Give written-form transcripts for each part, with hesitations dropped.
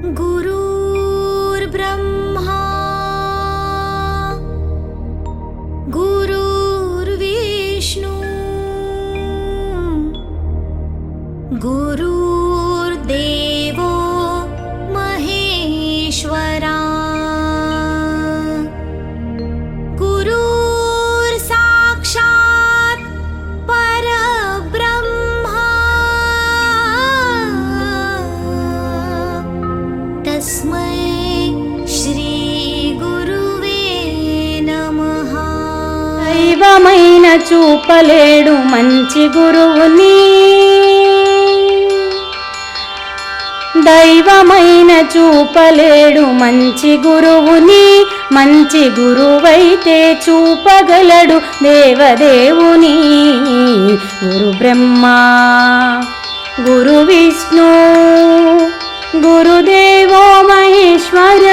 गुरुर्ब्रह्मा गुरुर्विष्णु गुरुर्देवो महेश्वरा गुरुर्साक्षात् परब्रह्मा तस्मै श्री गुरुवे नमः। దైవమైన చూపలేడు మంచి గురువుని, దైవమైన చూపలేడు మంచి గురువుని, మంచి గురువైతే చూపగలడు దేవదేవుని. గురు బ్రహ్మ గురు విష్ణు గురుదేవో మహేశ్వర.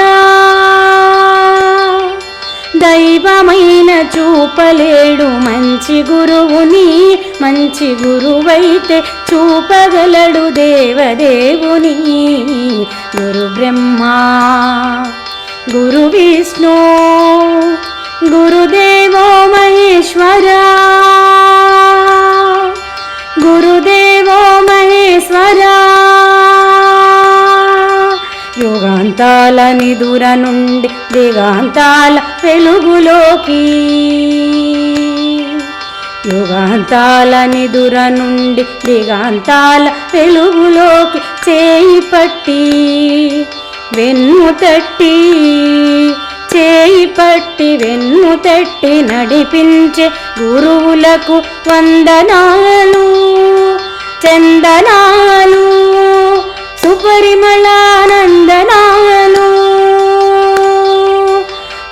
దైవమైన చూపలేడు మంచి గురువుని, మంచి గురువైతే చూపగలడు దేవదేవుని. గురు బ్రహ్మ గురు విష్ణు గురుదేవో మహేశ్వర. గురుదేవో మహేశ్వర. యుగాంతాల నిదుర నుండి దిగాంతాల వెలుగులోకి, యుగాంతాల నిదుర నుండి దిగాంతాల వెలుగులోకి చేయి పట్టి వెన్ను తట్టి, చేయి పట్టి వెన్ను తట్టి నడిపించే గురువులకు వందనాలు చందనాలు సుపరిమళానందనాలు.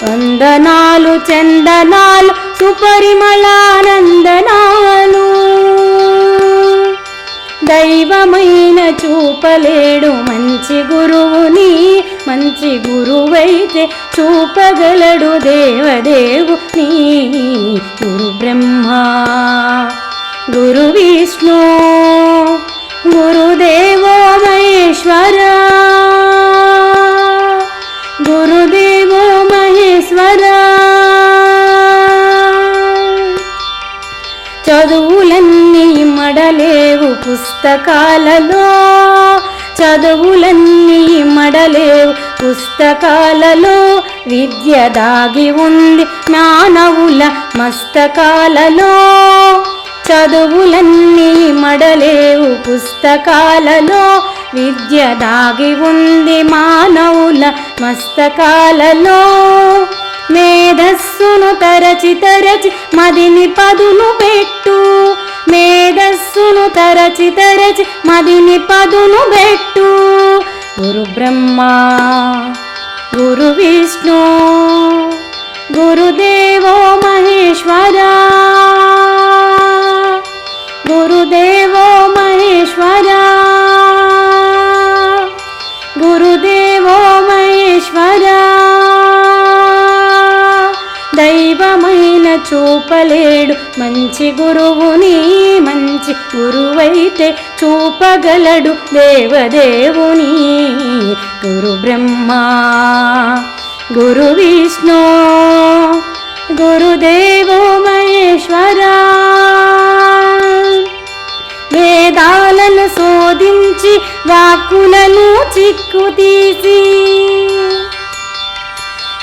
వందనాలు చందనాలు సుపరిమళానందనాలు. దైవమైన చూపలేడు మంచి గురువుని, మంచి గురువైతే చూపగలడు దేవదేవుని. గురు బ్రహ్మ గురు విష్ణు గురుదేవో మహేశ్వర. గురుదేవో మహేశ్వర. చదువులన్నీ మడలేవు పుస్తకాలలో, చదువులన్నీ మడలేవు పుస్తకాలలో, విద్య దాగి ఉంది మానవుల మస్తకాలలో. చదువులన్నీ మడలేవు పుస్తకాలలో, విద్య దాగి ఉంది మానవుల మస్తకాలలో. మేధస్సును తరచి తరచి మదిని పదును పెట్టు, మేధస్సును తరచి తరచి మదిని పదును పెట్టు. గురు బ్రహ్మ గురు విష్ణు గురుదేవో మహేశ్వర. గురుదేవో మహేశ్వర. గురుదేవో మహేశ్వర. దైవమైన చూపలేడు మంచి గురువుని, మంచి గురువైతే చూపగలడు దేవదేవుని. గురు బ్రహ్మ గురు విష్ణు గురుదేవో మహేశ్వర. వేదాలను శోధించి వాక్కులను చిక్కు తీసి,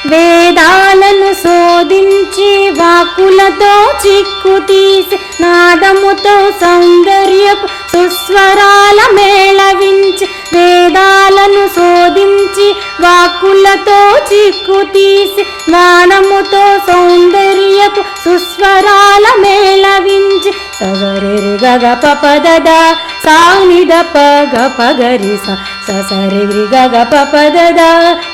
వేదాలను శోధించి వాక్కులతో చిక్కు తీసి, నాదముతో సౌందర్యపు సుస్వరాల మేళవించి, వేదాలను శోధించి వాక్కులతో చిక్కు తీసి, నాదముతో సౌందర్యపు సుస్వరాల మేళవించి. సగరి గగ పపదద సానిద పగ పగరిస, ససరి గగ పపదద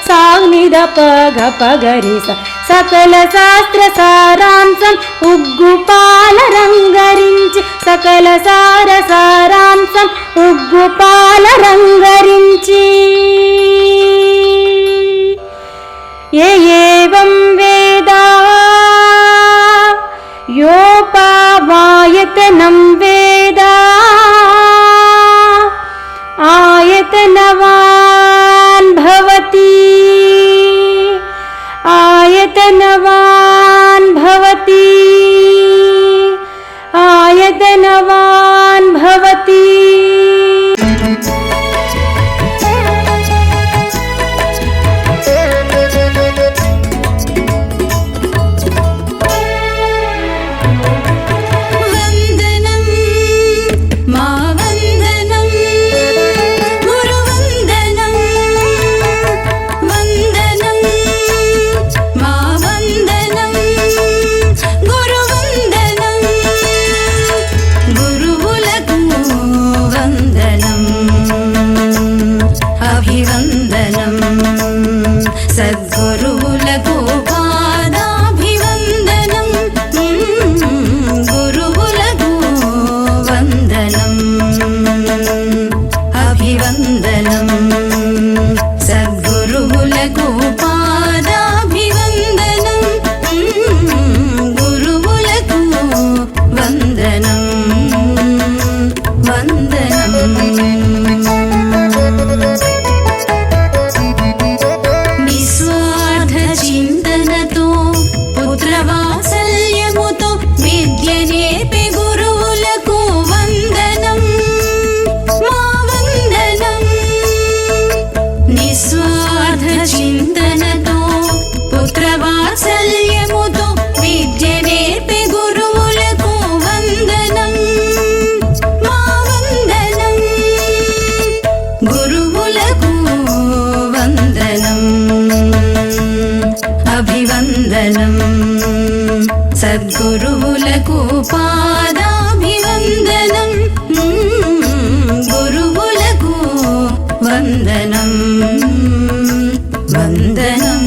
సానిద పగ పగరిస. సకల శాస్త్ర సారాంశం ఉగ్గుపాల రంగరించి, సకల సార సారాంశం ఉగ్గుపాల రంగరించి. ఏవం వేదా యోపావాయతనం వేదా ఆయతనవాన్ అభివందనం సద్గురువులకు పాదాభివందనం గురువులకు వందనం అభివందనం సద్గురువులకు పాదాభివందనం గురువులకు వందనం వందనం నిస్వార్థ చింతనతో పుత్రవాత్సల్యముతో విద్య నేర్పే గురువులకు వందనం మా వందనం నిస్వార్థ చింతనతో పుత్రవాత్సల్యముతో విద్య నేర్పే గురువులకు వందనం మా వందనం గురువులకు వందనం అభివందనం సద్గురువులకు పాదాభివందనం గురువులకు వందనం వందనం